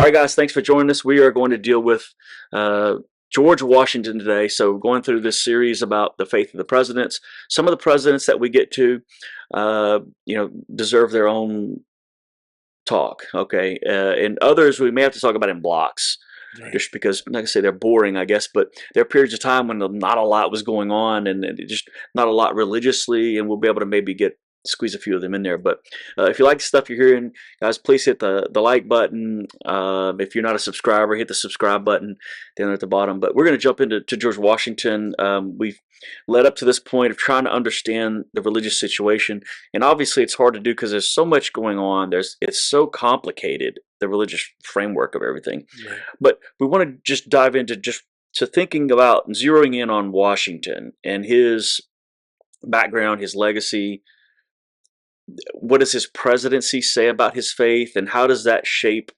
right, guys, thanks for joining us. We are going to deal with uh, George Washington today. So, going through this series about the faith of the presidents. Some of the presidents that we get to, deserve their own talk. Okay, and others we may have to talk about in blocks, Right. just because, I'm not gonna say they're boring, I guess, but there are periods of time when not a lot was going on, and just not a lot religiously, and we'll be able to maybe squeeze a few of them in there. But if you like the stuff you're hearing, guys, please hit the like button. If you're not a subscriber, hit the subscribe button down at the bottom. But we're going to jump into George Washington. We've led up to this point of trying to understand the religious situation, and obviously it's hard to do because there's so much going on. It's so complicated, the religious framework of everything. Right. But we want to just dive into to thinking about and zeroing in on Washington and his background, his legacy. What does his presidency say about his faith, and how does that shape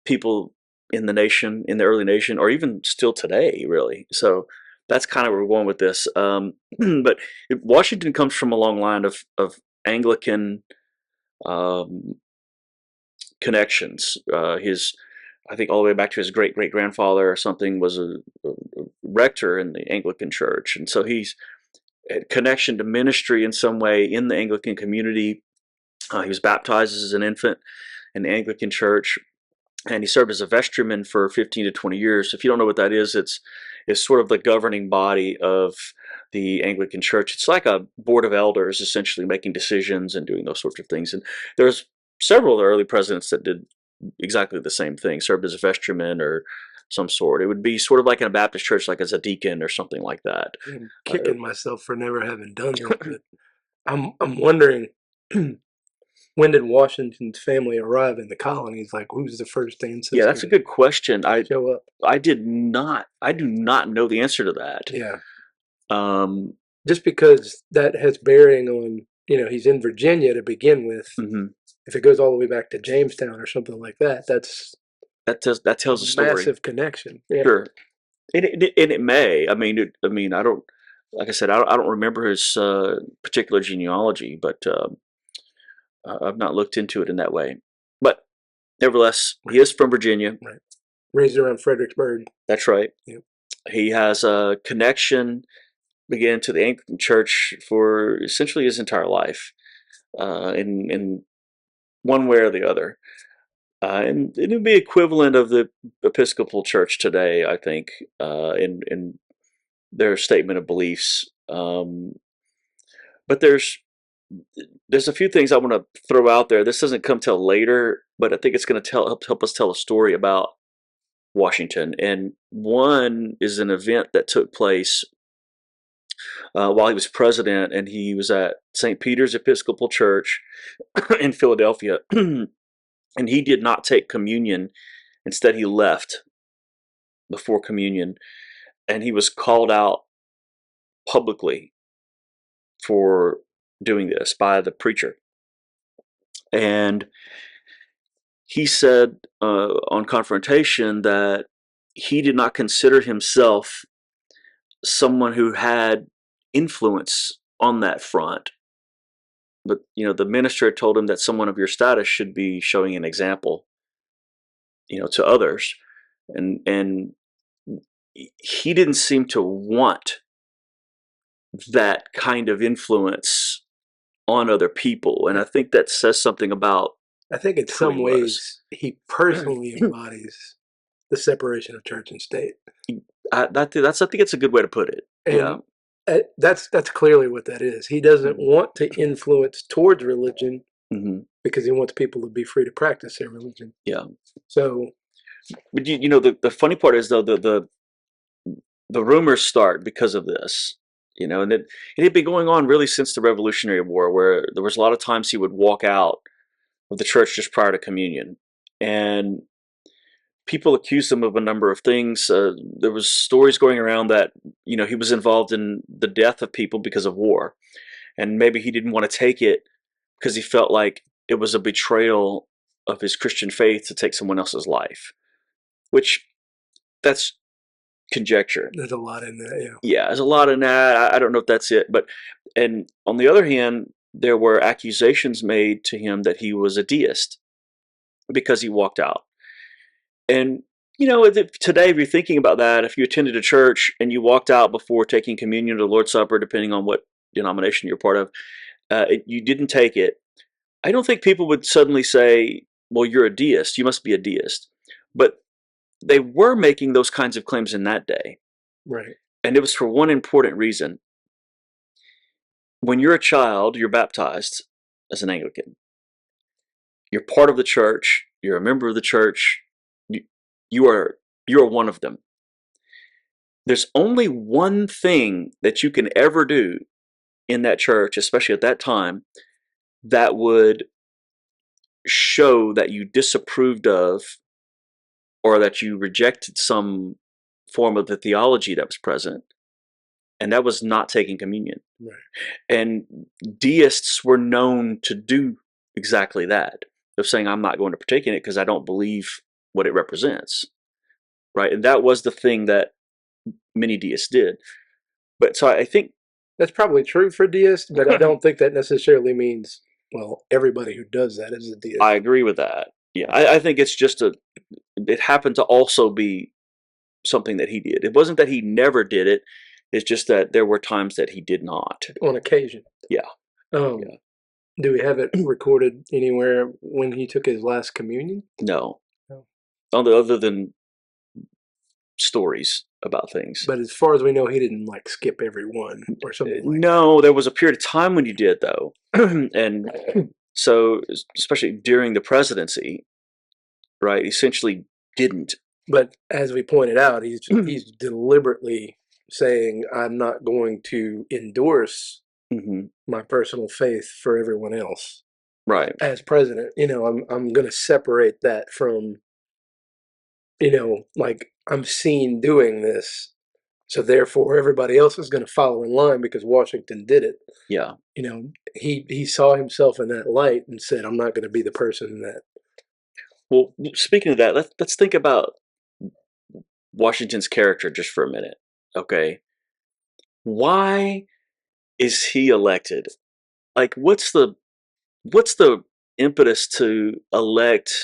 people in the nation, in the early nation, or even still today, really? So that's kind of where we're going with this. But Washington comes from a long line of Anglican um, connections. I think all the way back to his great great grandfather or something was a rector in the Anglican Church, and so he's a connection to ministry in some way in the Anglican community. He was baptized as an infant in the Anglican Church, and he served as a vestryman for 15 to 20 years. If you don't know what that is, it's sort of the governing body of the Anglican Church. It's like a board of elders, essentially making decisions and doing those sorts of things. And there's several of the early presidents that did exactly the same thing, served as a vestryman or some sort. It would be sort of like in a Baptist church, like as a deacon or something like that. I'm kicking myself for never having done this, but I'm wondering when did Washington's family arrive in the colonies? Like, who's the first Yeah, that's a ancestor good question. to show up? I do not know the answer to that. Yeah, Um, just because that has bearing on, he's in Virginia to begin with. mhm. If it goes all the way back to Jamestown or something like that, that's That a tells a story. massive connection. Yeah. Sure, and it may. I mean, I don't. Like I said, I don't remember his particular genealogy, but I've not looked into it in that way. But nevertheless, he is from Virginia. Right. Raised around Fredericksburg. That's right. Yep. He has a connection, again, to the Anglican Church for essentially his entire life, in one way or the other. And it would be equivalent of the Episcopal Church today, I think, in their statement of beliefs. But there's a few things I want to throw out there. This doesn't come till later, but I think it's going to help us tell a story about Washington. And one is an event that took place while he was president, and he was at St. Peter's Episcopal Church in Philadelphia, and he did not take communion. Instead, he left before communion, and he was called out publicly for doing this by the preacher. And he said on confrontation that he did not consider himself someone who had influence on that front. But the minister had told him that someone of your status should be showing an example, to others, and he didn't seem to want that kind of influence on other people, and I think that says something about. I think in some ways he personally embodies the separation of church and state. I think it's a good way to put it. And that's clearly what that is. He doesn't want to influence towards religion because he wants people to be free to practice their religion. Yeah. So, but the funny part is, though, the rumors start because of this. And it had been going on really since the Revolutionary War, where there was a lot of times he would walk out of the church just prior to communion, and people accused him of a number of things. There was stories going around that he was involved in the death of people because of war, and maybe he didn't want to take it because he felt like it was a betrayal of his Christian faith to take someone else's life, which that's conjecture. There's a lot in that, yeah. Yeah, there's a lot in that. I don't know if that's it, and on the other hand, there were accusations made to him that he was a deist, because he walked out. And today, if you're thinking about that, if you attended a church and you walked out before taking communion or the Lord's Supper, depending on what denomination you're part of, you didn't take it, I don't think people would suddenly say, well, you're a deist, you must be a deist. But they were making those kinds of claims in that day. Right. And it was for one important reason. When you're a child, you're baptized as an Anglican. You're part of the church, you're a member of the church, you are one of them. There's only one thing that you can ever do in that church, especially at that time, that would show that you disapproved of or that you rejected some form of the theology that was present, and that was not taking communion. Right. And deists were known to do exactly that, of saying, I'm not going to partake in it because I don't believe what it represents, right? And that was the thing that many deists did. But so I think that's probably true for deists, but I don't think that necessarily means, well, everybody who does that is a deist. I agree with that. Yeah, I think it's just it happened to also be something that he did. It wasn't that he never did it. It's just that there were times that he did not. On occasion. Yeah. Yeah. Do we have it recorded anywhere when he took his last communion? No. No. Other than stories about things. But as far as we know, he didn't like skip every one or something like No, there was a period of time when you did, though. And so, especially during the presidency, right, essentially didn't. But as we pointed out, he's deliberately saying, I'm not going to endorse my personal faith for everyone else. Right. As president, I'm going to separate that from, like I'm seen doing this. So therefore everybody else is going to follow in line because Washington did it. Yeah. He saw himself in that light and said, I'm not going to be the person that. Well, speaking of that, let's think about Washington's character just for a minute. Okay. Why is he elected? Like, what's the impetus to elect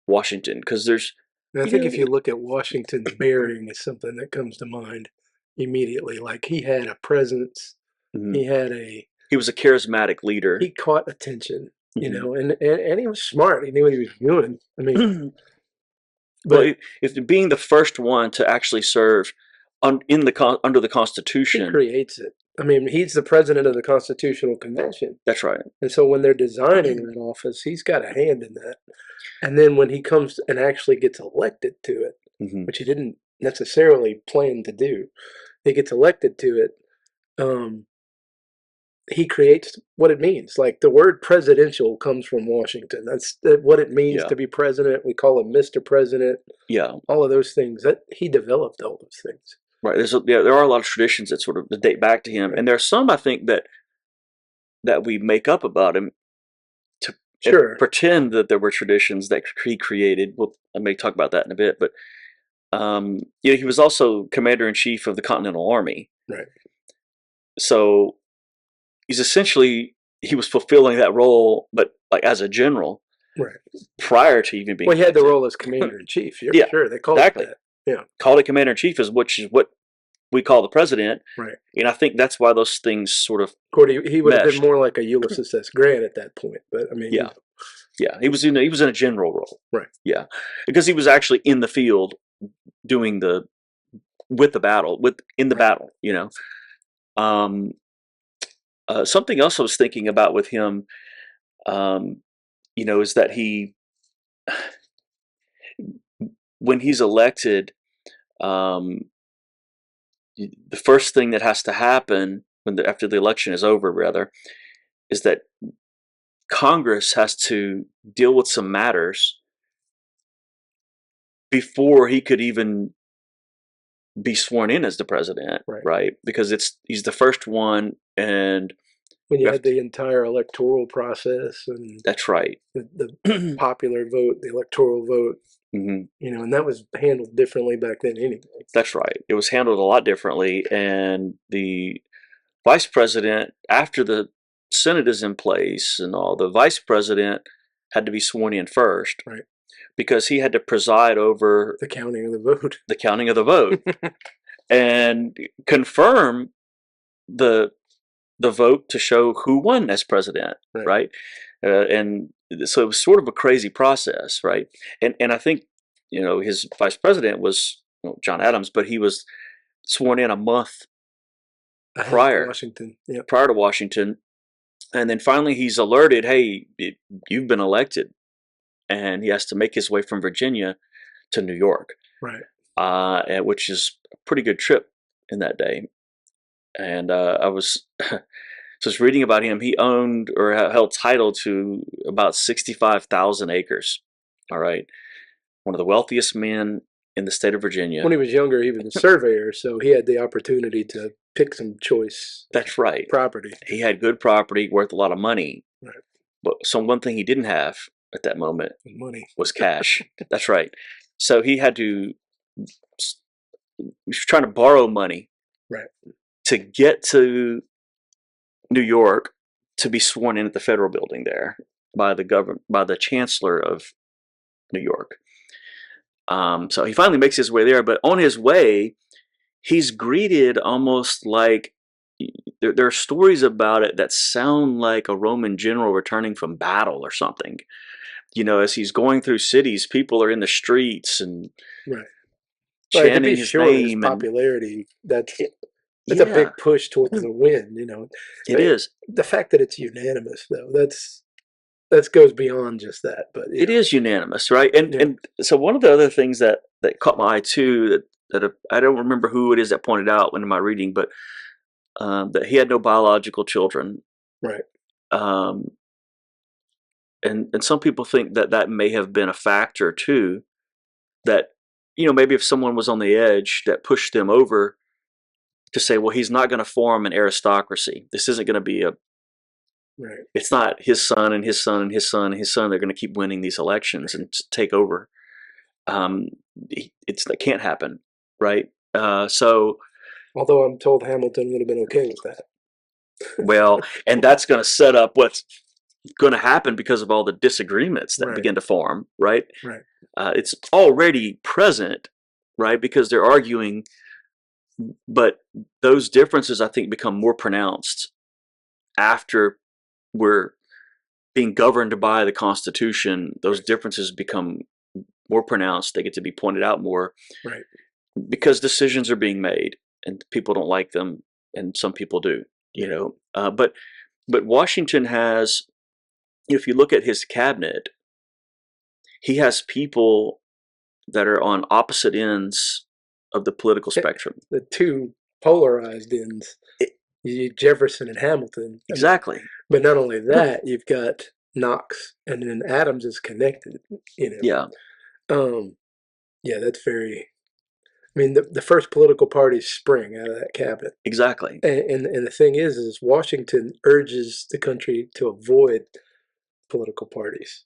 Washington? Because I think if you look at Washington's bearing, is something that comes to mind immediately. Like he had a presence, he was a charismatic leader. He caught attention, and he was smart. He knew what he was doing. I mean, but if being the first one to actually serve under the Constitution, he creates it. I mean, he's the president of the Constitutional Convention. That's right. And so when they're designing that office, he's got a hand in that. And then when he comes and actually gets elected to it, which he didn't necessarily plan to do, he gets elected to it. He creates what it means. Like the word presidential comes from Washington. That's what it means to be president. We call him Mr. President. Yeah. All of those things. That he developed all those things. Right. There are a lot of traditions that sort of date back to him, and there are some I think that we make up about him to pretend that there were traditions that he created. Well, I may talk about that in a bit, but he was also commander-in-chief of the Continental Army. Right. So he was fulfilling that role, but like as a general. Right. Prior to even being. Well, he had the role as commander-in-chief. Yeah, sure. They called it that. Yeah. Called it commander-in-chief, which is what we call the president. Right. And I think that's why those things sort of he would have been more like a Ulysses S. Grant at that point. But I mean, yeah, he was in a general role. Right. Yeah, because he was actually in the field doing the battle. Something else I was thinking about with him, is that when he's elected, the first thing that has to happen after the election is over, rather, is that Congress has to deal with some matters before he could even be sworn in as the president, right? Because he's the first one, and when you had the entire electoral process, and that's right, the popular vote, the electoral vote. And that was handled differently back then anyway. That's right. It was handled a lot differently, and the vice president, after the Senate is in place and all, the vice president had to be sworn in first, Right. because he had to preside over The counting of the vote. the counting of the vote and confirm the vote to show who won as president, right? And so it was sort of a crazy process, right? And I think, his vice president was John Adams, but he was sworn in a month prior Washington. Yeah. prior to Washington, and then finally he's alerted, hey, you've been elected, and he has to make his way from Virginia to New York, right? Which is a pretty good trip in that day. And I was just reading about him. He owned or held title to about 65,000 acres. All right, one of the wealthiest men in the state of Virginia. When he was younger, he was a surveyor, so he had the opportunity to pick some choice. That's right. Property. He had good property worth a lot of money. Right. But one thing he didn't have at that moment money was cash. That's right. So he had to. He was trying to borrow money. Right. To get to New York to be sworn in at the federal building there by the chancellor of New York. So he finally makes his way there, but on his way, he's greeted almost like there are stories about it that sound like a Roman general returning from battle or something. As he's going through cities, people are in the streets and chanting his name. His popularity, that's a big push towards the win. It is. The fact that it's unanimous, though, that goes beyond just that. But it is unanimous, right? And so one of the other things that caught my eye too, that I don't remember who it is that pointed out in my reading, but that he had no biological children, right? And some people think that may have been a factor too, that maybe if someone was on the edge, that pushed them over to say, well, he's not going to form an aristocracy. This isn't going to be right. It's not his son and his son and his son and his son. They're going to keep winning these elections and take over. That can't happen, right? So, although I'm told Hamilton would have been okay with that. Well, and that's going to set up what's going to happen because of all the disagreements that begin to form, right? Right. It's already present, right? Because they're arguing. But those differences, I think, become more pronounced after we're being governed by the Constitution. Those differences become more pronounced. They get to be pointed out more, right? Because decisions are being made, and people don't like them, and some people do. But Washington has, if you look at his cabinet, he has people that are on opposite ends of the political spectrum. The two polarized ends, Jefferson and Hamilton. Exactly. But not only that, you've got Knox, and then Adams is connected. Yeah. Yeah, that's very. I mean, the first political parties spring out of that cabinet. Exactly. And the thing is Washington urges the country to avoid political parties.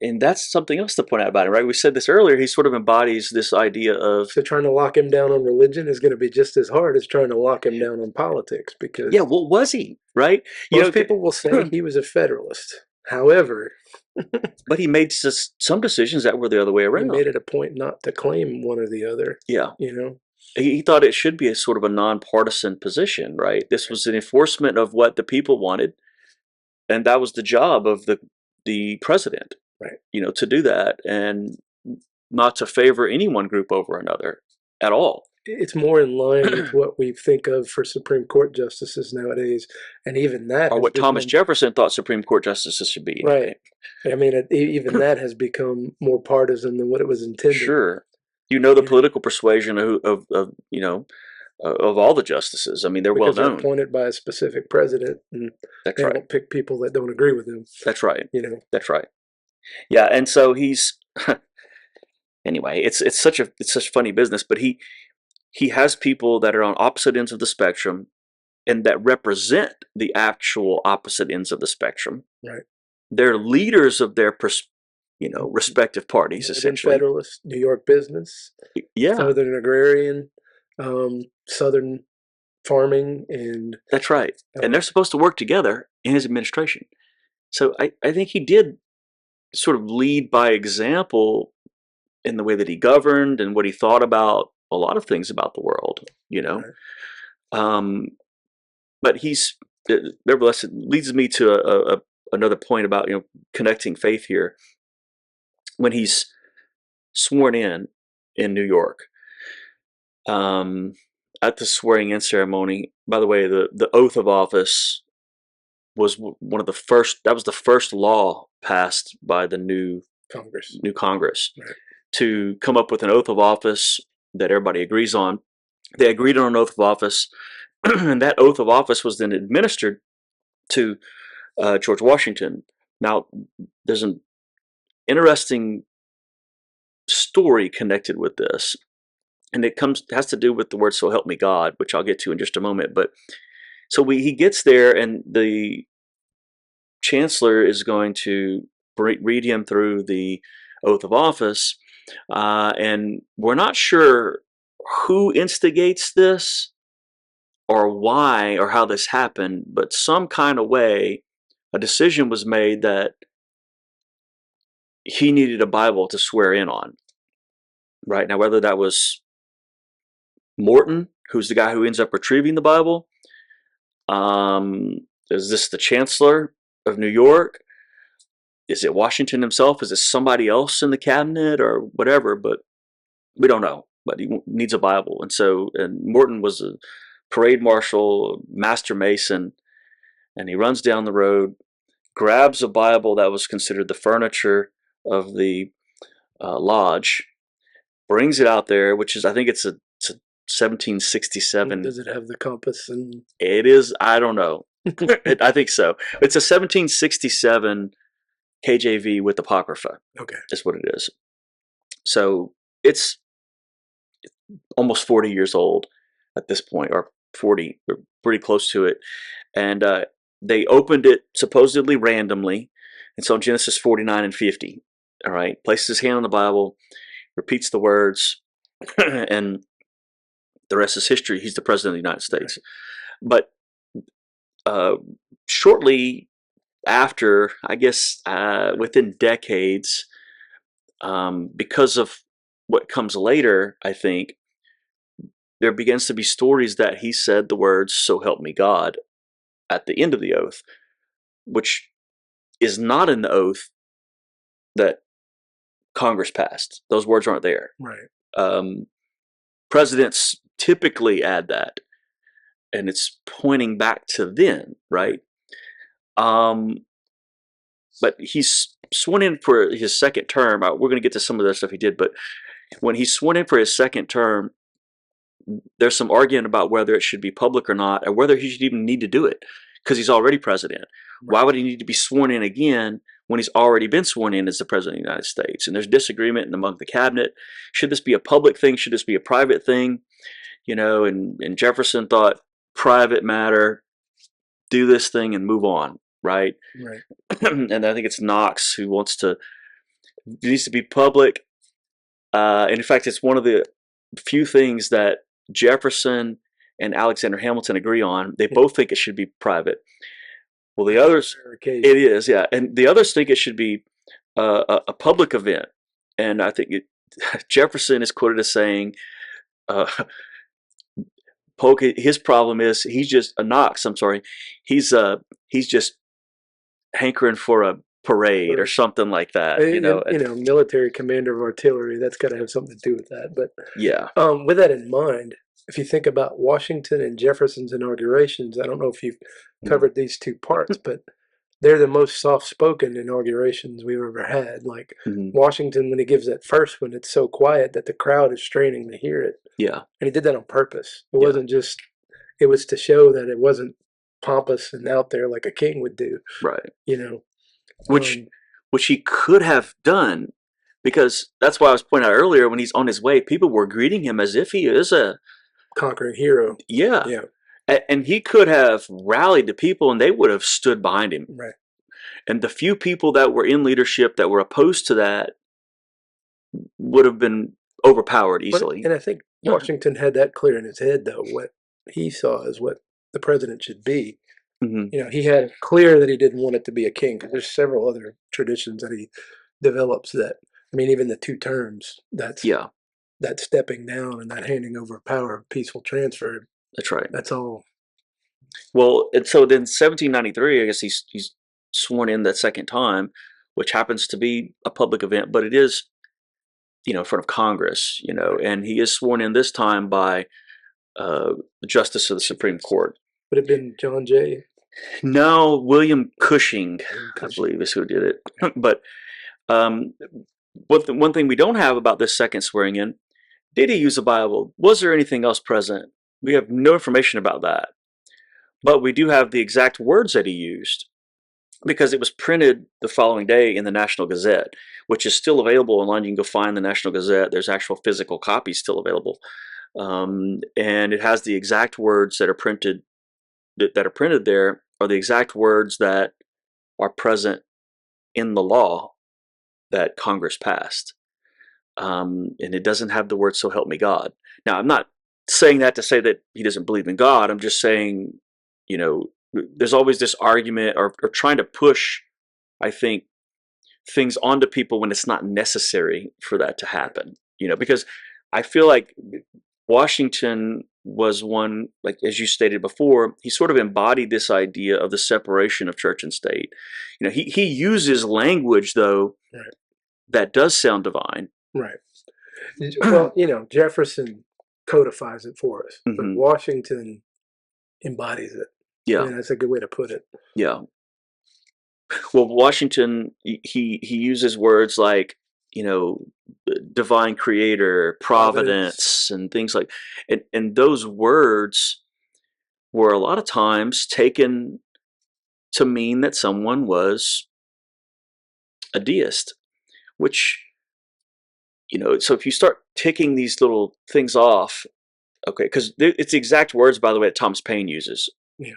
And that's something else to point out about him, right? We said this earlier. He sort of embodies this idea of. So trying to lock him down on religion is going to be just as hard as trying to lock him down on politics. Because what was he, right? Most people will say he was a Federalist. However, but he made some decisions that were the other way around. He made it a point not to claim one or the other. Yeah. He thought it should be a sort of a nonpartisan position, right? This was an enforcement of what the people wanted, and that was the job of the president. Right. To do that and not to favor any one group over another at all. It's more in line with what we think of for Supreme Court justices nowadays, and even that. Or what Thomas Jefferson thought Supreme Court justices should be. Right. I mean, even that has become more partisan than what it was intended. Sure. The political persuasion of all the justices. I mean, they're well known. They're appointed by a specific president, and that's they right. don't pick people that don't agree with them. That's right. That's right. Yeah, and so he's anyway. It's such funny business, but he has people that are on opposite ends of the spectrum, and that represent the actual opposite ends of the spectrum. Right. They're leaders of their respective parties, essentially. Federalist, New York business, Southern agrarian, Southern farming, and that's right. And they're supposed to work together in his administration. So I think he did sort of lead by example in the way that he governed and what he thought about a lot of things about the world, Right. Um, but nevertheless, it leads me to another point about connecting faith here. When he's sworn in New York, um, at the swearing in ceremony. By the way, the oath of office was one of the first. That was the first law passed by the Congress. new Congress Right. to come up with an oath of office that everybody agrees on. They agreed on an oath of office, and that oath of office was then administered to George Washington. Now, there's an interesting story connected with this, and it has to do with the word "so help me God," which I'll get to in just a moment. But so he gets there, and the chancellor is going to read him through the oath of office, and we're not sure who instigates this or why or how this happened, but some kind of way a decision was made that he needed a Bible to swear in on. Right now, whether that was Morton, who's the guy who ends up retrieving the Bible, is this the Chancellor of New York? Is it Washington himself? Is it somebody else in the cabinet or whatever? But we don't know. But he needs a Bible, and Morton was a parade marshal, master mason, and he runs down the road, grabs a Bible that was considered the furniture of the lodge, brings it out there, which is, I think it's a 1767. Does it have the compass and? It is. I don't know. I think so. It's a 1767 KJV with Apocrypha. Okay. Is what it is. So it's almost 40 years old at this point, or 40, or pretty close to it. And they opened it supposedly randomly. And so in Genesis 49 and 50, all right, places his hand on the Bible, repeats the words, and the rest is history. He's the president of the United States. But shortly after, I guess within decades, because of what comes later, I think, there begins to be stories that he said the words, "So help me God," at the end of the oath, which is not in the oath that Congress passed. Those words aren't there. Right. Presidents typically add that, and it's pointing back to then, right? But he's sworn in for his second term. We're going to get to some of the stuff he did, but when he's sworn in for his second term, there's some argument about whether it should be public or not, or whether he should even need to do it, because he's already president. Right. Why would he need to be sworn in again when he's already been sworn in as the president of the United States? And there's disagreement among the cabinet. Should this be a public thing? Should this be a private thing? And Jefferson thought, private matter, do this thing and move on, right? Right. And I think it's Knox who it needs to be public. And in fact, it's one of the few things that Jefferson and Alexander Hamilton agree on. They both think it should be private. Well, the others, it is, yeah. And the others think it should be a public event. And I think Jefferson is quoted as saying, Polk, his problem is Knox, I'm sorry, he's just hankering for a parade or something like that. Military commander of artillery, that's got to have something to do with that. But yeah. With that in mind, if you think about Washington and Jefferson's inaugurations, I don't know if you've covered these two parts, but they're the most soft-spoken inaugurations we've ever had. Like Washington, when he gives that first one, it's so quiet that the crowd is straining to hear it. Yeah. And he did that on purpose. It wasn't just, it was to show that it wasn't pompous and out there like a king would do. Right. Which he could have done, because that's why I was pointing out earlier, when he's on his way, people were greeting him as if he is a conquering hero. Yeah. And he could have rallied the people and they would have stood behind him. Right. And the few people that were in leadership that were opposed to that would have been overpowered easily. And I think Washington had that clear in his head, though. What he saw is what the president should be. He had it clear that he didn't want it to be a king, because there's several other traditions that he develops that. I mean, even the two terms, Yeah, that stepping down and that handing over power of peaceful transfer, that's right. that's all. Well, and so then 1793, I guess he's sworn in that second time, which happens to be a public event, but it is, in front of Congress, and he is sworn in this time by the Justice of the Supreme Court. Would it have been John Jay? No, William Cushing, I believe, is who did it. But um, one thing we don't have about this second swearing in, did he use a Bible? Was there anything else present? We have no information about that. But we do have the exact words that he used because it was printed the following day in the National Gazette, which is still available online. You can go find the National Gazette. There's actual physical copies still available. And it has the exact words that are printed there are the exact words that are present in the law that Congress passed. And it doesn't have the word "so help me God." Now, I'm not saying that to say that he doesn't believe in God. I'm just saying, there's always this argument or trying to push, I think, things onto people when it's not necessary for that to happen. Because I feel like Washington was one, like as you stated before, he sort of embodied this idea of the separation of church and state. He uses language though Right. that does sound divine. Right. Well, Jefferson codifies it for us, but Washington embodies it. Yeah. I mean, that's a good way to put it. Yeah. Well, Washington, he uses words like, divine creator, providence, and things like, and those words were a lot of times taken to mean that someone was a deist, which, so if you start ticking these little things off, okay, because it's the exact words, by the way, that Thomas Paine uses. Yeah.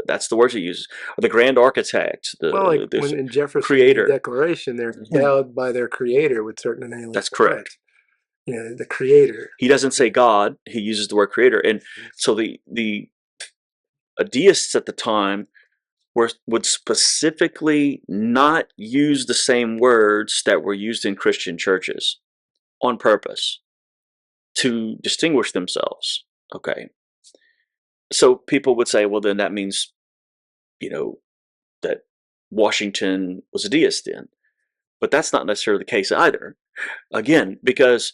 That's the words he uses. The grand architect, When in Jefferson's creator. Declaration, they're endowed by their creator with certain inalienable That's correct. rights. The creator. He doesn't say God. He uses the word creator. And so the deists at the time would specifically not use the same words that were used in Christian churches on purpose to distinguish themselves. Okay. So people would say, well, then that means, that Washington was a deist then. But that's not necessarily the case either. Again, because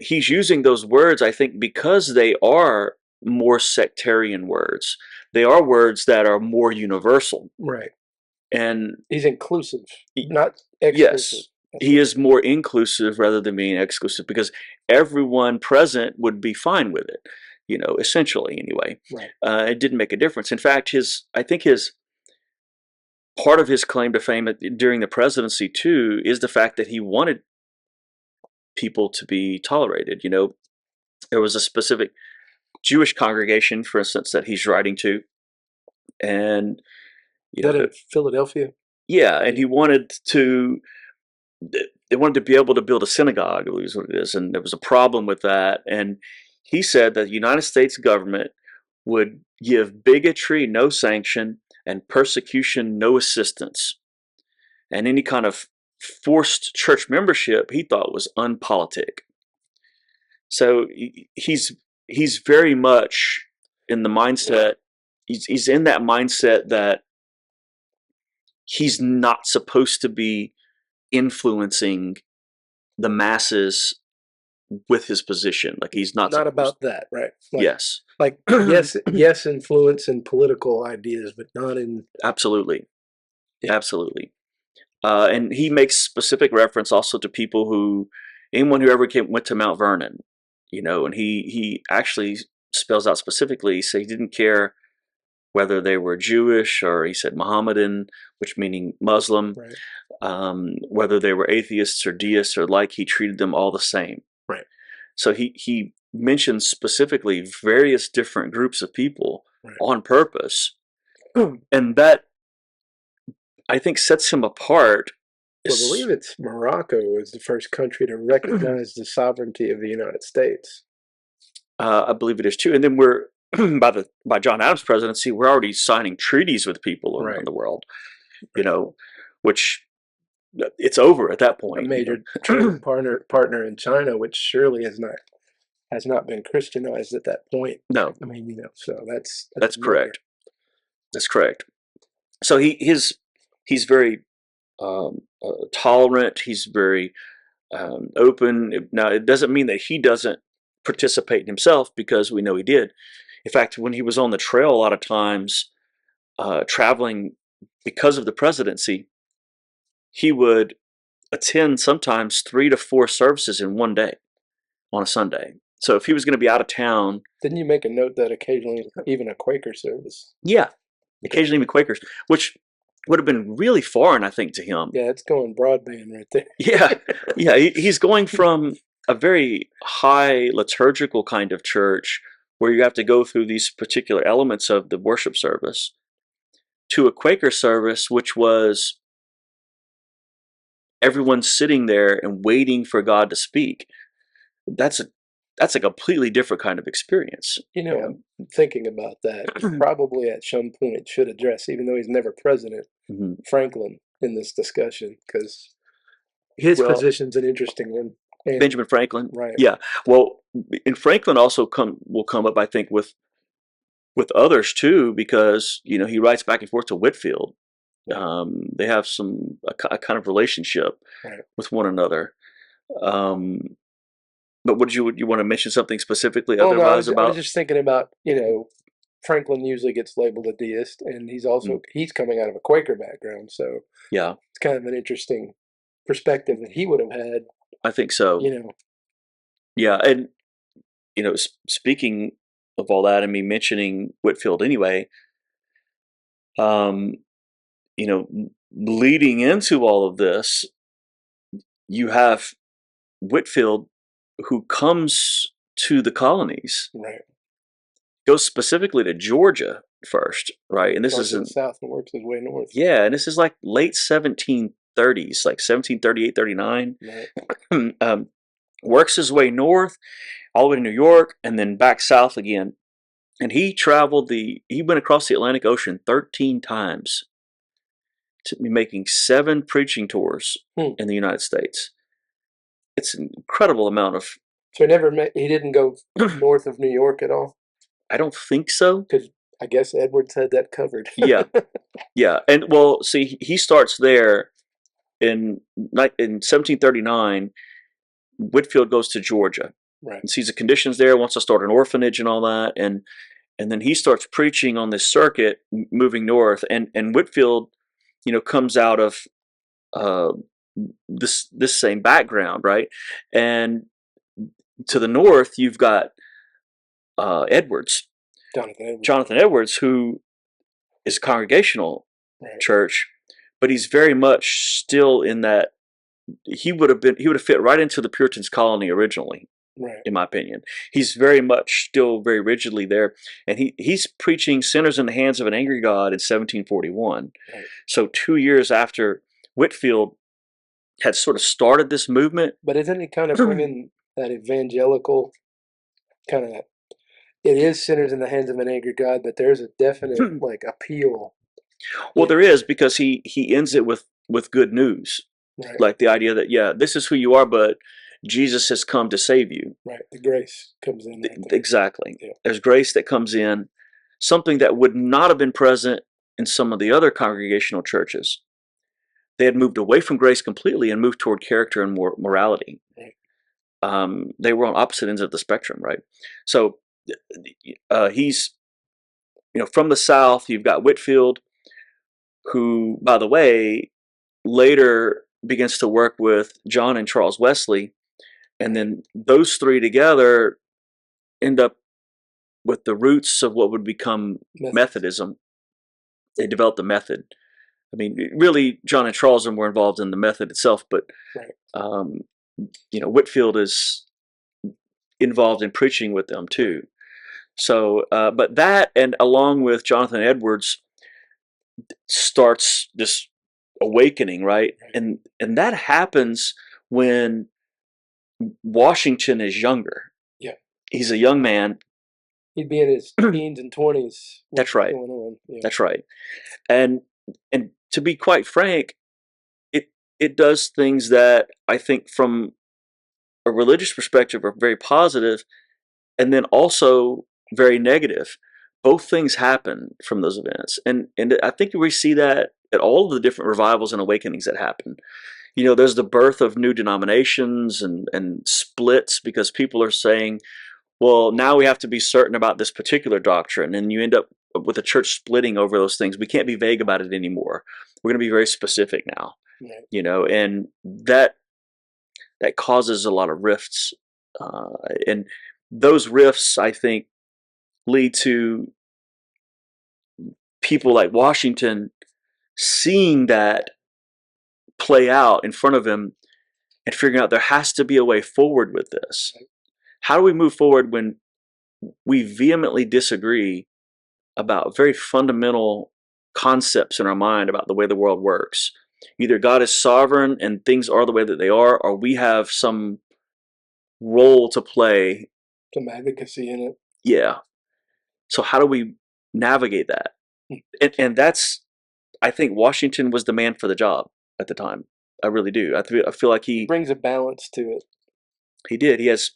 he's using those words, I think, because they are more sectarian words. They are words that are more universal. Right. And he's inclusive, not exclusive. Yes. He is more inclusive rather than being exclusive because everyone present would be fine with it, essentially anyway. Right. It didn't make a difference. In fact, I think part of his claim to fame during the presidency too is the fact that he wanted people to be tolerated. There was a specific Jewish congregation, for instance, that he's writing to, and that in Philadelphia. Yeah, and they wanted to be able to build a synagogue, I believe is what it is, and there was a problem with that. And he said that the United States government would give bigotry no sanction and persecution no assistance. And any kind of forced church membership he thought was unpolitic. So he's very much in the mindset, he's in that mindset that he's not supposed to be influencing the masses with his position. Like he's not about that, right? Yes. Like yes, influence in political ideas, but not in. Absolutely. Absolutely. And he makes specific reference also to anyone who ever went to Mount Vernon, and he actually spells out specifically, so he didn't care whether they were Jewish or he said Mohammedan, which meaning Muslim, right. Whether they were atheists or deists or he treated them all the same. Right. So he mentions specifically various different groups of people right. on purpose. And that, I think, sets him apart. Well, I believe it's Morocco is the first country to recognize the sovereignty of the United States. I believe it is too. And then we're by John Adams' presidency, we're already signing treaties with people around the world, which it's over at that a point. major trading partner in China, which surely has not been Christianized at that point. No, I mean, so that's that's another. correct. That's correct. So he's very tolerant. He's very open. Now, it doesn't mean that he doesn't participate himself, because we know he did. In fact, when he was on the trail, a lot of times traveling because of the presidency, he would attend sometimes 3 to 4 services in one day on a Sunday. So if he was going to be out of town, Didn't you make a note that occasionally even a Quaker service? yeah, occasionally even Quakers, which would have been really foreign, I think, to him. Yeah, it's going broadband right there. Yeah, yeah, he's going from a very high liturgical kind of church where you have to go through these particular elements of the worship service to a Quaker service, which was everyone sitting there and waiting for God to speak. That's a completely different kind of experience. I'm thinking about that. Probably at some point should address, even though he's never president, Franklin in this discussion, because his position's an interesting one. And, Benjamin Franklin, right? Yeah. Well, and Franklin also will come up, I think, with others too, because he writes back and forth to Whitefield. They have a kind of relationship with one another. But would you want to mention something specifically otherwise about? I was just thinking about, Franklin usually gets labeled a deist, and he's coming out of a Quaker background, so yeah, it's kind of an interesting perspective that he would have had. I think so. Yeah, and speaking of all that, and me mentioning Whitefield anyway, leading into all of this, you have Whitefield, who comes to the colonies, right? Goes specifically to Georgia first, right? And this is in south and works his way north. Yeah, and this is like late 1730s, like 1738, 39. Right. Works his way north, all the way to New York, and then back south again. And he went across the Atlantic Ocean 13 times, to be making 7 preaching tours in the United States. It's an incredible amount of. So he didn't go north of New York at all? I don't think so. Because I guess Edwards had that covered. Yeah. And well, see, he starts there in 1739. Whitefield goes to Georgia, right, and sees the conditions there, wants to start an orphanage and all that, and then he starts preaching on this circuit, moving north, and Whitefield, comes out of this same background, right? And to the north, you've got Edwards, Jonathan Edwards, who is a congregational church, but he's very much still in that. He would have fit right into the Puritans' colony originally, in my opinion. He's very much still very rigidly there, and he's preaching sinners in the hands of an angry God in 1741. Right. So 2 years after Whitefield had sort of started this movement. But isn't he kind of bringing that evangelical kind of? It is sinners in the hands of an angry God, but there's a definite appeal. Well, there is, because he ends it with good news. Right. Like the idea that, this is who you are, but Jesus has come to save you. Right. The grace comes in. Exactly. Yeah. There's grace that comes in, something that would not have been present in some of the other congregational churches. They had moved away from grace completely and moved toward character and morality. Right. They were on opposite ends of the spectrum, right? So he's, from the South, you've got Whitefield, who, by the way, later begins to work with John and Charles Wesley, and then those three together end up with the roots of what would become Methodism. They developed a method. I mean, really, John and Charles are more involved in the method itself, but Whitefield is involved in preaching with them too. So, but that, and along with Jonathan Edwards, starts this awakening, right? And that happens when Washington is younger. Yeah, he's a young man. He'd be in his teens and 20s. That's right. Yeah. That's right. And to be quite frank, it does things that I think from a religious perspective are very positive, and then also very negative. Both things happen from those events, and I think we see that at all of the different revivals and awakenings that happen. There's the birth of new denominations and splits because people are saying, well, now we have to be certain about this particular doctrine, and you end up with the church splitting over those things. We can't be vague about it anymore. We're going to be very specific now. Right. And that causes a lot of rifts, and those rifts, I think, lead to people like Washington seeing that play out in front of him and figuring out there has to be a way forward with this. How do we move forward when we vehemently disagree about very fundamental concepts in our mind about the way the world works? Either God is sovereign and things are the way that they are, or we have some role to play. Some advocacy in it. Yeah. So how do we navigate that? And that's, I think Washington was the man for the job at the time. I really do. I feel like he brings a balance to it. He did. He has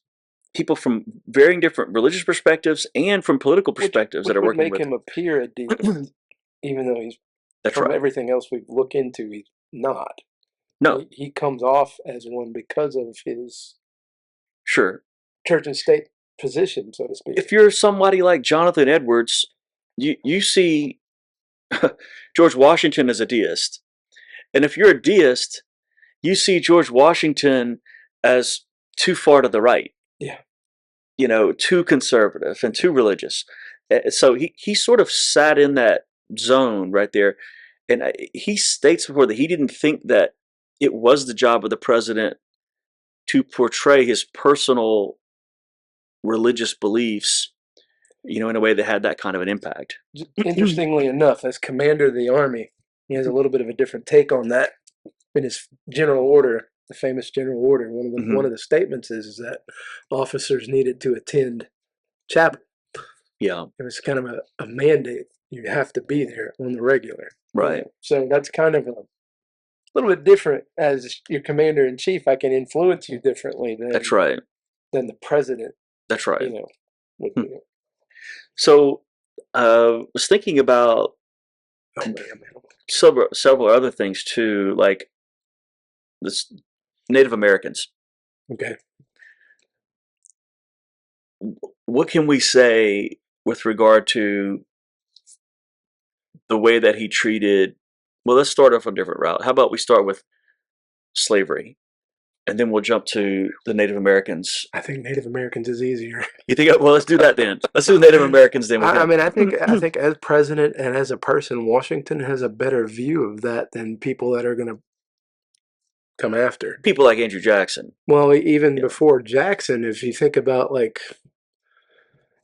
people from varying different religious perspectives and from political perspectives which that are working make with him appear a deist, even though he's That's from right. everything else we've looked into, he's not. No, He comes off as one because of his sure. church and state position, so to speak. If you're somebody like Jonathan Edwards, you see George Washington as a deist. And if you're a deist, you see George Washington as too far to the right. Yeah. Too conservative and too religious. So he sort of sat in that zone right there. And he states before that he didn't think that it was the job of the president to portray his personal religious beliefs, in a way that had that kind of an impact. Interestingly enough, as commander of the army, he has a little bit of a different take on that in his general order, the famous general order. One of the statements is that officers needed to attend chapel. Yeah. It was kind of a mandate. You have to be there on the regular. Right. So that's kind of a little bit different. As your commander in chief, I can influence you differently than That's right. Than the president. That's right. Would do. So I was thinking about several other things too, like this Native Americans. Okay. What can we say with regard to the way that he treated? Well, let's start off a different route. How about we start with slavery, and then we'll jump to the Native Americans. I think Native Americans is easier. You think? Well, let's do that then. Let's do Native Americans then. I mean, I think as president and as a person, Washington has a better view of that than people that are going to come after. People like Andrew Jackson. Well, even before Jackson, if you think about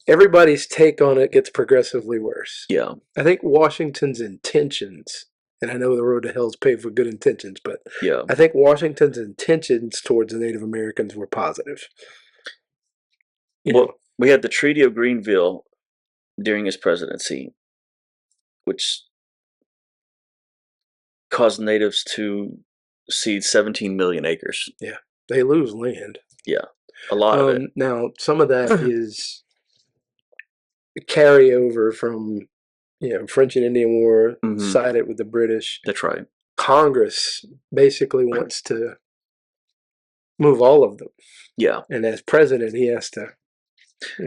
everybody's take on it gets progressively worse. Yeah. I think Washington's intentions, and I know the road to hell is paved with good intentions, but yeah, I think Washington's intentions towards the Native Americans were positive. We had the Treaty of Greenville during his presidency, which caused natives to cede 17 million acres. Yeah, they lose land. Yeah, a lot of it. Now, some of that is carryover from French and Indian War, sided with the British. That's right. Congress basically wants to move all of them. Yeah. And as president, he has to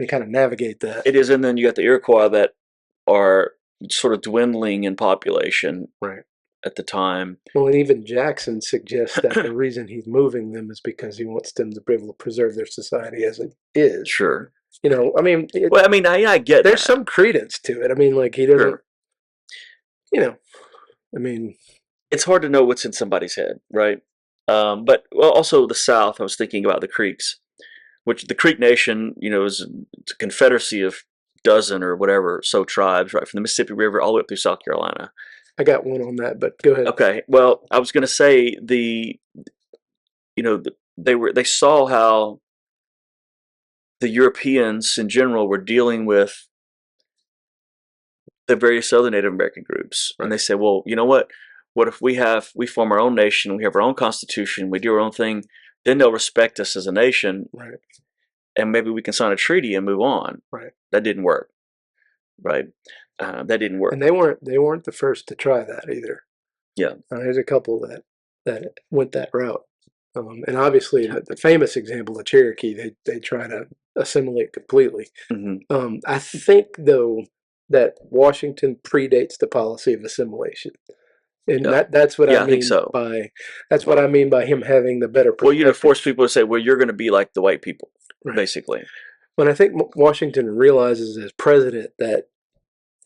kind of navigate that. It is, and then you got the Iroquois that are sort of dwindling in population. Right. At the time. Well, and even Jackson suggests that the reason he's moving them is because he wants them to be able to preserve their society as it is. Sure. I mean... I get there's some credence to it. I mean, he doesn't... Sure. I mean... It's hard to know what's in somebody's head, right? But also the South, I was thinking about the Creeks, which the Creek Nation, is a confederacy of dozen or whatever so tribes, right, from the Mississippi River all the way up through South Carolina. I got one on that, but go ahead. Okay. Well, I was going to say they saw how the Europeans in general were dealing with the various other Native American groups, and they said, well, you know what? What if we form our own nation, we have our own constitution, we do our own thing, then they'll respect us as a nation, Right. and maybe we can sign a treaty and move on. Right. That didn't work. Right. That didn't work. And they weren't the first to try that either. Yeah. There's a couple that went that route. And obviously, the famous example, the Cherokee, they try to assimilate completely. Mm-hmm. I think, though, that Washington predates the policy of assimilation, and that's what I mean. I think so. That's what I mean by him having the better perspective. Well, force people to say, well, you're going to be like the white people, right, basically. But I think Washington realizes as president that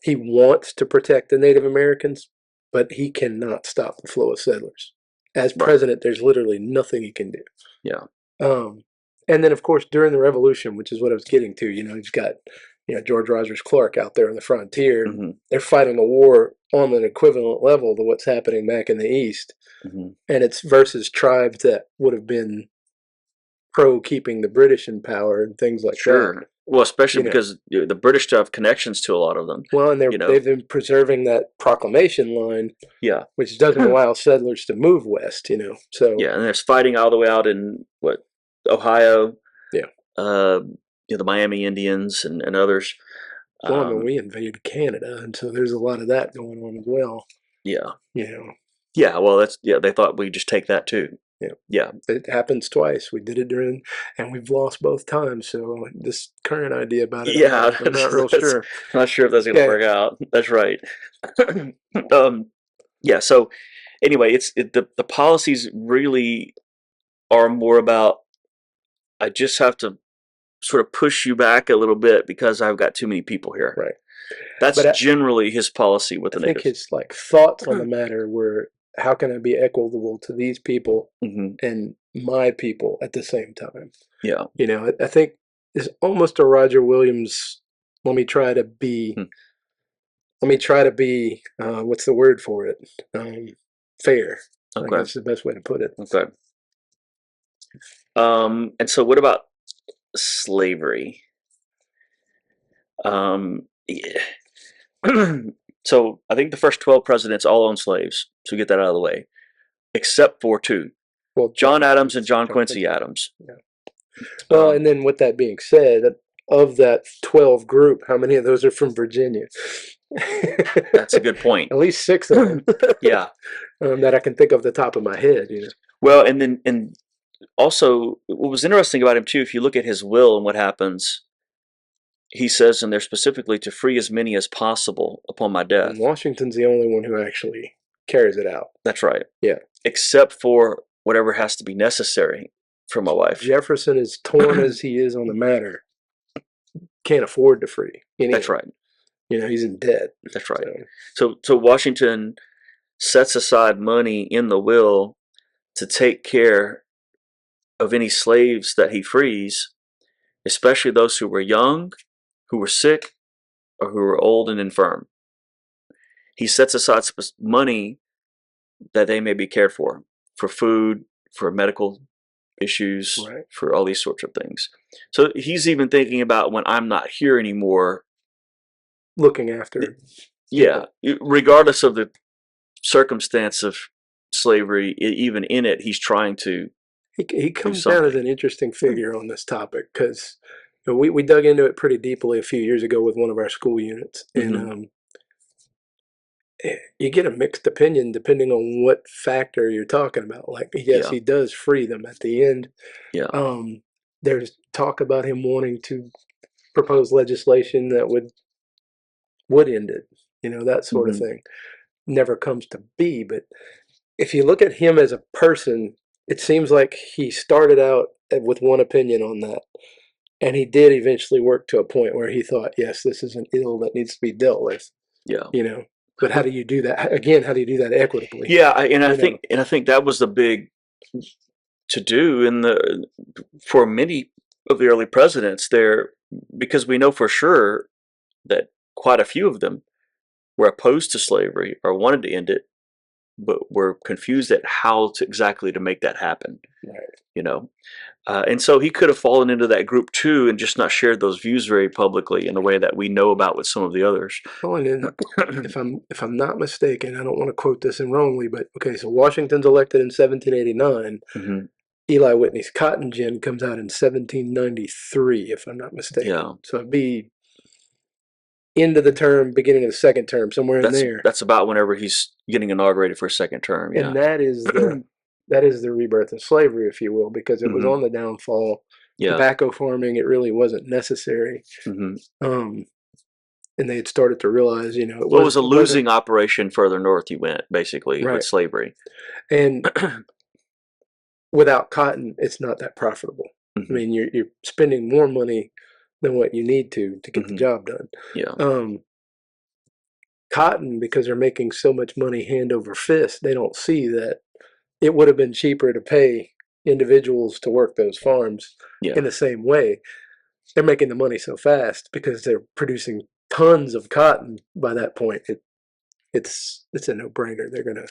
he wants to protect the Native Americans, but he cannot stop the flow of settlers. As president, there's literally nothing he can do. Yeah. And then, of course, during the Revolution, which is what I was getting to, you've got, George Rogers Clark out there on the frontier. Mm-hmm. They're fighting a war on an equivalent level to what's happening back in the East. Mm-hmm. And it's versus tribes that would have been pro keeping the British in power and things like that. Well, especially because the British have connections to a lot of them. Well, and they've been preserving that proclamation line, which doesn't allow settlers to move west. So and there's fighting all the way out in Ohio. The Miami Indians and others. Well, we invaded Canada, and so there's a lot of that going on as well. Yeah. Yeah. Well, they thought we'd just take that too. Yeah. It happens twice. We did it and we've lost both times. So this current idea about it, I'm not real sure. Not sure if that's going to work out. That's right. So anyway, the policies really are more about, I just have to sort of push you back a little bit because I've got too many people here. Right. That's generally his policy with the natives. I think his thoughts on the matter were, how can I be equitable to these people and my people at the same time? Yeah. I think it's almost a Roger Williams, let me try to be, what's the word for it? Fair. Okay. I guess the best way to put it. Okay. And so what about slavery? So I think the first 12 presidents all owned slaves. So get that out of the way, except for two. Well, John Adams and John Quincy Adams. Yeah. Well, and then with that being said, of that 12 group, how many of those are from Virginia? That's a good point. At least 6 of them. Yeah. That I can think of the top of my head. Well, and also what was interesting about him too, if you look at his will and what happens, he says in there specifically to free as many as possible upon my death. And Washington's the only one who actually carries it out. That's right. Yeah. Except for whatever has to be necessary for my wife. Jefferson, as torn as he is on the matter, can't afford to free anyone. That's right. He's in debt. That's right. So Washington sets aside money in the will to take care of any slaves that he frees, especially those who were young, who were sick, or who were old and infirm. He sets aside money that they may be cared for food, for medical issues, for all these sorts of things. So he's even thinking about when I'm not here anymore. Looking after. Yeah, regardless of the circumstance of slavery, even in it, he's trying to. He comes down as an interesting figure on this topic because we dug into it pretty deeply a few years ago with one of our school units, and you get a mixed opinion depending on what factor you're talking about. Like, yes, he does free them at the end. Yeah. There's talk about him wanting to propose legislation that would end it. That sort of thing. Never comes to be. But if you look at him as a person, it seems like he started out with one opinion on that. And he did eventually work to a point where he thought, yes, this is an ill that needs to be dealt with. Yeah. But how do you do that? Again, how do you do that equitably? Yeah, I think that was the big to do for many of the early presidents there, because we know for sure that quite a few of them were opposed to slavery or wanted to end it, but were confused at how exactly to make that happen. Right. And so he could have fallen into that group too and just not shared those views very publicly in a way that we know about with some of the others. Well, and then if I'm not mistaken, I don't want to quote this in wrongly, but okay, so Washington's elected in 1789. Mm-hmm. Eli Whitney's Cotton Gin comes out in 1793, if I'm not mistaken. Yeah. So it'd be end of the term, beginning of the second term, somewhere in there. That's about whenever he's getting inaugurated for a second term. Yeah. And that is the rebirth of slavery, if you will, because it was on the downfall. Yeah. Tobacco farming, it really wasn't necessary. Mm-hmm. And they had started to realize, it was a losing operation further north you went, basically, Right. with slavery. And without cotton, it's not that profitable. Mm-hmm. I mean, you're spending more money than what you need to get the job done. Yeah. Cotton, because they're making so much money hand over fist, they don't see that it would have been cheaper to pay individuals to work those farms in the same way. They're making the money so fast because they're producing tons of cotton. By that point, it's a no-brainer. They're gonna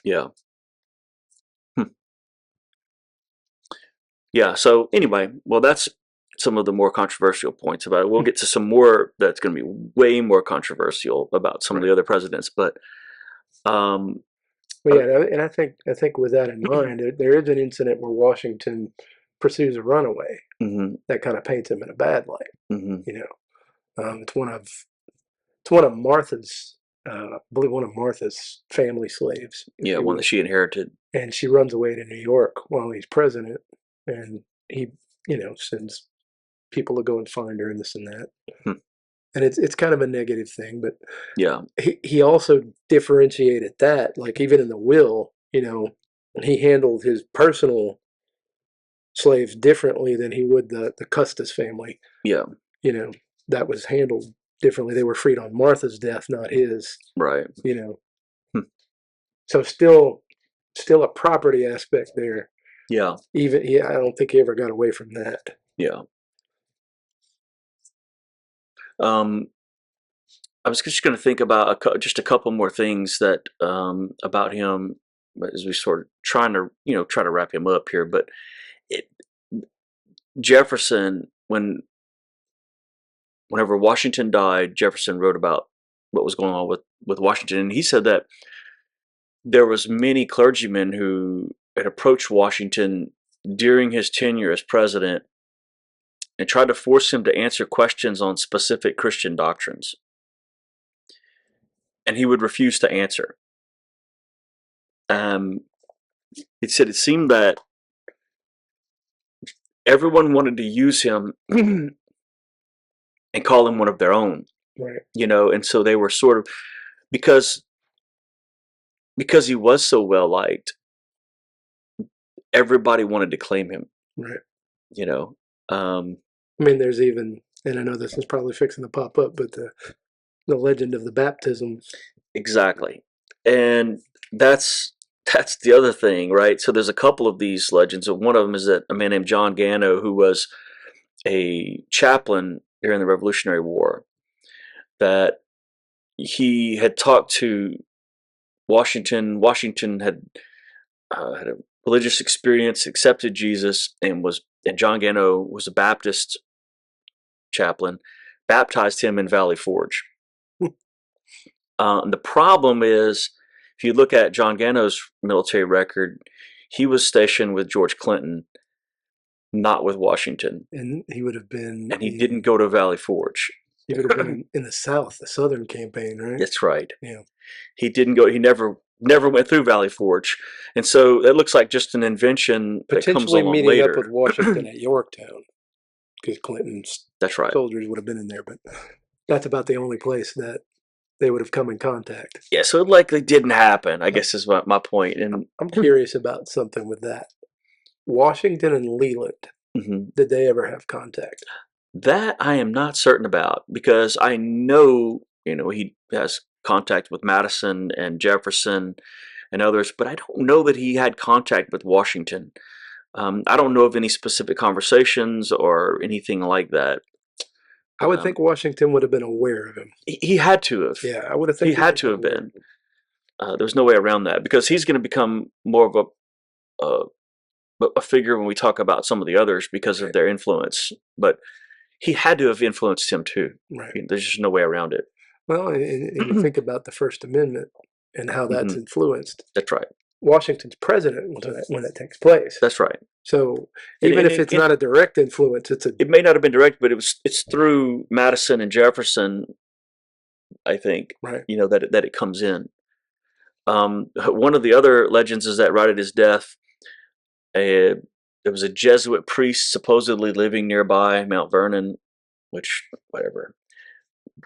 Yeah. So anyway, well, that's some of the more controversial points about it. We'll get to some more that's going to be way more controversial about some of the other presidents, but and I think with that in mind, there is an incident where Washington pursues a runaway that kind of paints him in a bad light. It's one of Martha's, I believe one of Martha's family slaves. Yeah, one that she inherited. And she runs away to New York while he's president, and he, sends people to go and find her and this and that. And it's kind of a negative thing, but yeah, he also differentiated that, like even in the will, he handled his personal slaves differently than he would the Custis family. Yeah, that was handled differently. They were freed on Martha's death, not his. Right. So still a property aspect there. Yeah. I don't think he ever got away from that. Yeah. I was just going to think about just a couple more things that about him as we sort of try to wrap him up here. But Jefferson, whenever Washington died, Jefferson wrote about what was going on with Washington, and he said that there was many clergymen who had approached Washington during his tenure as president and tried to force him to answer questions on specific Christian doctrines. And he would refuse to answer. It said it seemed that everyone wanted to use him and call him one of their own. Right. And so they were sort of, because he was so well liked, everybody wanted to claim him. Right. I mean, there's even, and I know this is probably fixing to pop up, but the legend of the baptism. Exactly. And that's the other thing, right? So there's a couple of these legends. One of them is that a man named John Gano, who was a chaplain during the Revolutionary War, that he had talked to Washington. Washington had had a religious experience, accepted Jesus, and John Gano was a Baptist chaplain, baptized him in Valley Forge. The problem is, if you look at John Gano's military record, he was stationed with George Clinton, not with Washington. And he would have been... And he didn't go to Valley Forge. He would have been in the South, the Southern campaign, right? That's right. Yeah. He didn't go, he never went through Valley Forge. And so it looks like just an invention that comes along meeting later. Up with Washington at Yorktown, because Clinton's that's right. soldiers would have been in there, but that's about the only place that they would have come in contact. Yeah, so it likely didn't happen, I guess is my point. And I'm curious about something with that. Washington and Leland, did they ever have contact? That I am not certain about, because I know, he has contact with Madison and Jefferson and others, but I don't know that he had contact with Washington. I don't know of any specific conversations or anything like that. I would think Washington would have been aware of him. He had to have. Yeah, I would have think he had to have been. There's no way around that, because he's going to become more of a figure when we talk about some of the others because of their influence. But he had to have influenced him too. Right. There's just no way around it. Well, and you think about the First Amendment and how that's influenced. That's right. Washington's president when it takes place. That's right. So even if it's not a direct influence, it may not have been direct, but it's through Madison and Jefferson, I think, right. That it comes in. One of the other legends is that right at his death, there was a Jesuit priest supposedly living nearby Mount Vernon, which, whatever,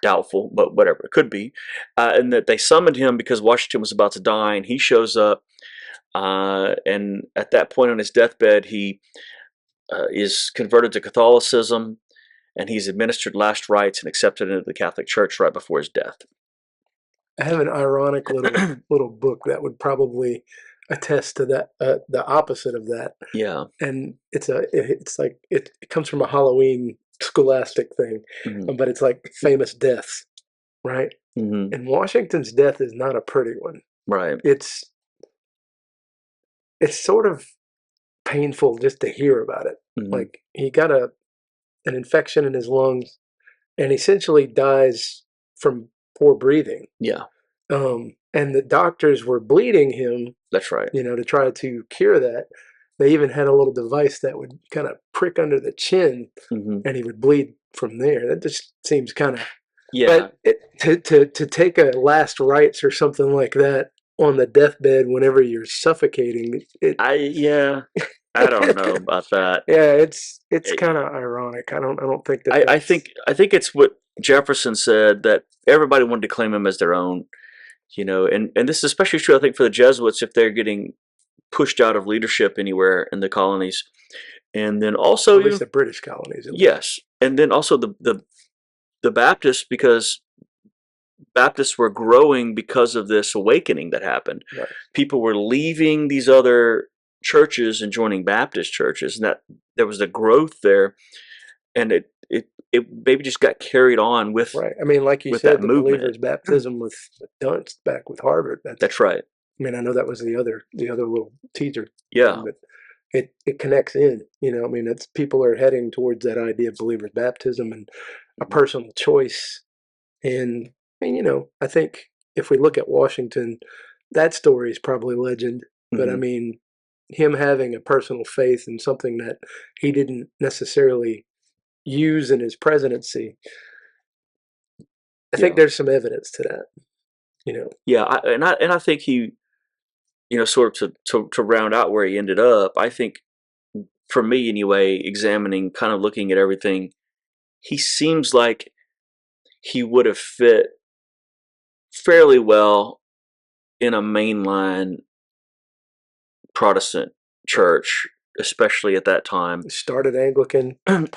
doubtful, but whatever, it could be, and that they summoned him because Washington was about to die, and he shows up, and at that point on his deathbed, he is converted to Catholicism, and he's administered last rites and accepted into the Catholic Church right before his death. I have an ironic little book that would probably attest to that, the opposite of that. Yeah, and it's like it comes from a Halloween scholastic thing, but it's like famous deaths, right? And Washington's death is not a pretty one, right? It's sort of painful just to hear about it. Like he got an infection in his lungs, and essentially dies from poor breathing. Yeah. And the doctors were bleeding him. That's right. To try to cure that. They even had a little device that would kind of prick under the chin, and he would bleed from there. That just seems kind of. Yeah. But to take a last rites or something like that on the deathbed whenever you're suffocating, I don't know about that. Yeah, it's kind of ironic. I don't think that. I think it's what Jefferson said, that everybody wanted to claim him as their own, and this is especially true, I think, for the Jesuits if they're getting pushed out of leadership anywhere in the colonies, and then also at least the British colonies. Yes, and then also the Baptists, because Baptists were growing because of this awakening that happened. Right. People were leaving these other churches and joining Baptist churches, and that there was a growth there, and it maybe just got carried on with. Right. I mean, like you said, the believer's baptism with Dunst back with Harvard. That's right. I mean, I know that was the other little teaser. Yeah. But it connects in. I mean, it's people are heading towards that idea of believer's baptism and a personal choice. And I mean, I think if we look at Washington, that story is probably legend. But I mean, him having a personal faith in something that he didn't necessarily use in his presidency, I think there's some evidence to that. Yeah, and I think he, sort of to round out where he ended up, I think, for me anyway, examining, kind of looking at everything, he seems like he would have fit fairly well in a mainline Protestant church, especially at that time. Started Anglican, and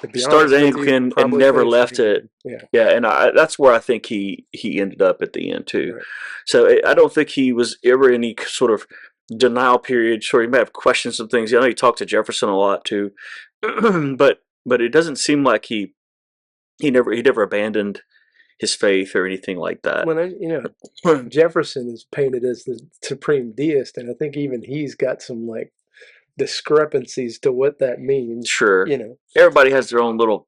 never left it. Yeah, and that's where I think he ended up at the end too. Right. So I don't think he was ever in any sort of denial period. Sure, he may have questioned some things. I know he talked to Jefferson a lot too, but it doesn't seem like he never abandoned his faith or anything like that. Well, Jefferson is painted as the supreme deist, and I think even he's got some like discrepancies to what that means. Sure. Everybody has their own little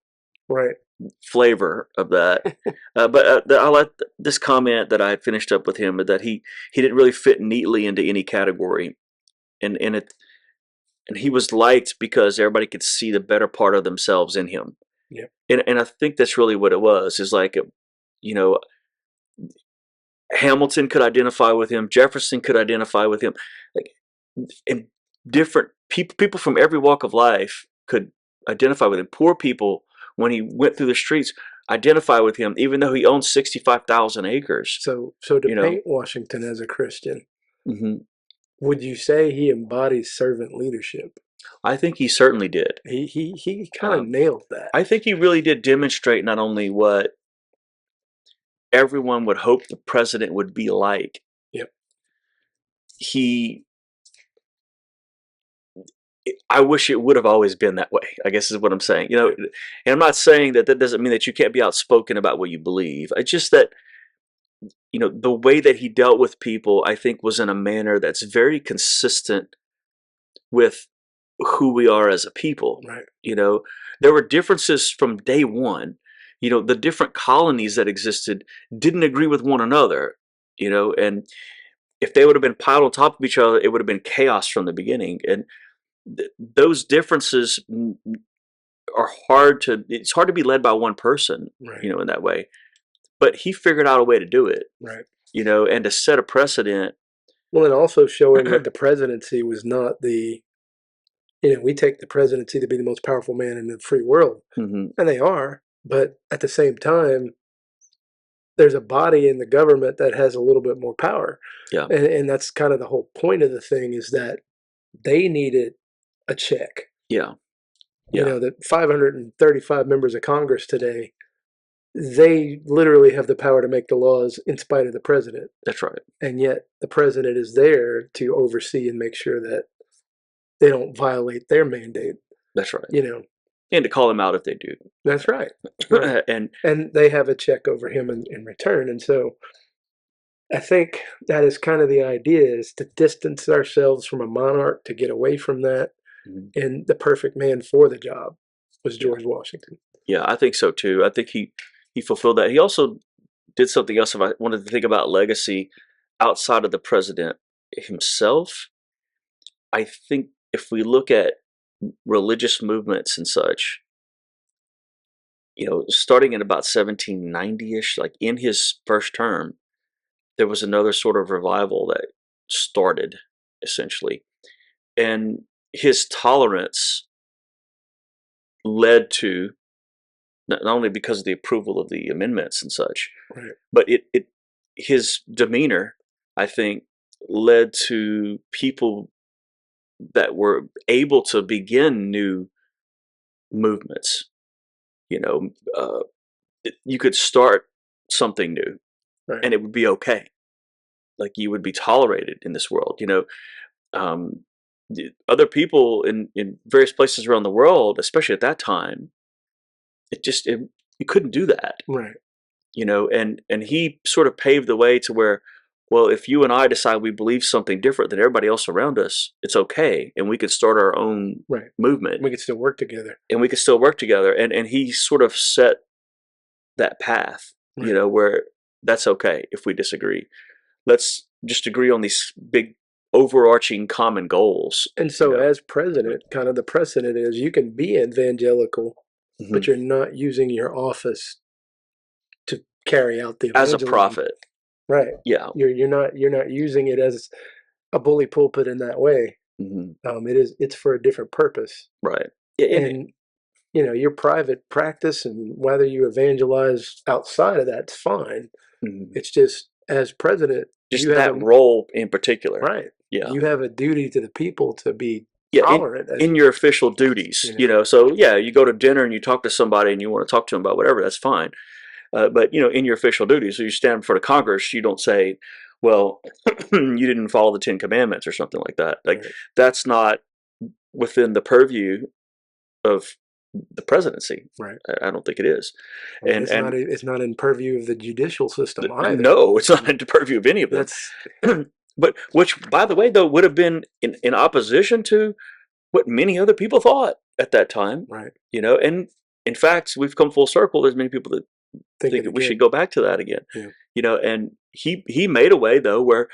flavor of that. But I like this comment that I had finished up with him, that he didn't really fit neatly into any category, and he was liked because everybody could see the better part of themselves in him. Yeah. And I think that's really what it was. Is like, Hamilton could identify with him, Jefferson could identify with him, like, and different people from every walk of life could identify with him. Poor people, when he went through the streets, identify with him, even though he owned 65,000 acres. So to paint Washington as a Christian, would you say he embodies servant leadership? I think he certainly did. He kind of nailed that. I think he really did demonstrate not only what everyone would hope the president would be like. Yep. I wish it would have always been that way, I guess is what I'm saying. And I'm not saying that doesn't mean that you can't be outspoken about what you believe. It's just that, the way that he dealt with people, I think, was in a manner that's very consistent with who we are as a people. Right. You know, there were differences from day one. You know, the different colonies that existed didn't agree with one another. You know, and if they would have been piled on top of each other, it would have been chaos from the beginning. And those differences are hard to. It's hard to be led by one person. Right. You know, in that way. But he figured out a way to do it. Right. You know, and to set a precedent. Well, and also showing that the presidency was not the, we take the presidency to be the most powerful man in the free world, Mm-hmm. and they are, but at the same time, there's a body in the government that has a little bit more power. Yeah. And that's kind of the whole point of the thing, is that they needed a check. Yeah. You know, that 535 members of Congress today, they literally have the power to make the laws in spite of the president. That's right. And yet the president is there to oversee and make sure that they don't violate their mandate. That's right. You know, and to call them out if they do. That's right. Right. and they have a check over him in return. And so I think that is kind of the idea, is to distance ourselves from a monarch, to get away from that. Mm-hmm. And the perfect man for the job was George Washington. Yeah, I think so too. I think he fulfilled that. He also did something else. If I wanted to think about legacy outside of the president himself, I think if we look at religious movements and such, you know, starting in about 1790-ish, like in his first term, there was another sort of revival that started, essentially. And his tolerance led to, not only because of the approval of the amendments and such, right, but his demeanor, I think, led to people that were able to begin new movements. You know, you could start something new, right, and it would be okay. Like, you would be tolerated in this world. You know, other people in various places around the world, especially at that time, you couldn't do that. right. You know, and he sort of paved the way to where, well, if you and I decide we believe something different than everybody else around us, it's okay, and we could start our own Right. movement. We could still work together. And we could still work together. And he sort of set that path, Right. you know, where that's okay if we disagree. Let's just agree on these big overarching common goals. And so, you know? as president, kind of the precedent is you can be evangelical, Mm-hmm. but you're not using your office to carry out the as evangelism. a prophet. Right. Yeah. You're not using it as a bully pulpit in that way. Mm-hmm. It's for a different purpose. Right. And you know, your private practice and whether you evangelize outside of that's fine. Mm-hmm. It's just, as president, just that role in particular. Right. Yeah. You have a duty to the people to be tolerant in your official duties. You know, so yeah, you go to dinner and you talk to somebody and you want to talk to them about whatever, that's fine. But you know, in your official duties, so you stand before the Congress, you don't say, well, you didn't follow the 10 Commandments or something like that. Like, right. That's not within the purview of the presidency. Right. I don't think it is. I mean, it's not in purview of the judicial system either. No, it's not in the purview of any of them. But which, by the way, though, would have been in opposition to what many other people thought at that time. Right. You know, and in fact, we've come full circle. There's many people that think that we should go back to that again. Yeah. You know, and he made a way, though, where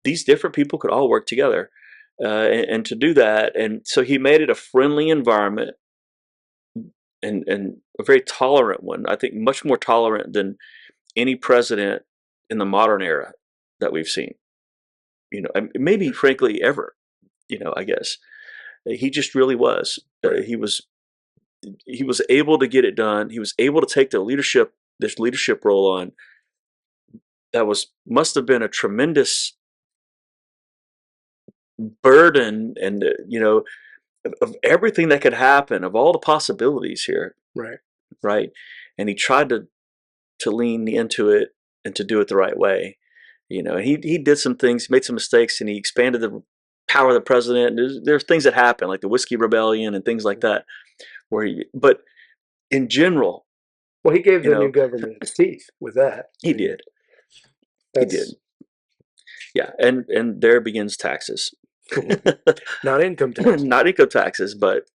these different people could all work together and to do that. And so he made it a friendly environment and a very tolerant one. I think much more tolerant than any president in the modern era that we've seen. You know, maybe frankly ever. You know, I guess he just really was. Right. He was able to get it done. He was able to take this leadership role on. That must have been a tremendous burden, and you know, of everything that could happen, of all the possibilities here. Right. And he tried to lean into it and to do it the right way. You know, and he did some things, made some mistakes, and he expanded the power of the president. There's things that happen, like the Whiskey Rebellion and things like that, but in general, well, he gave the new government its teeth with that. He did. He did. Yeah, and there begins taxes. Not income tax, Not income taxes, but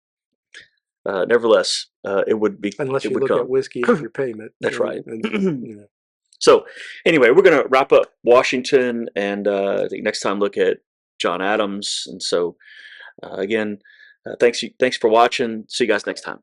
nevertheless, it would be. unless It you would look at come. whiskey as your payment. That's right. And, So, anyway, we're going to wrap up Washington, and I think next time look at John Adams. And so, again, thanks for watching. See you guys next time.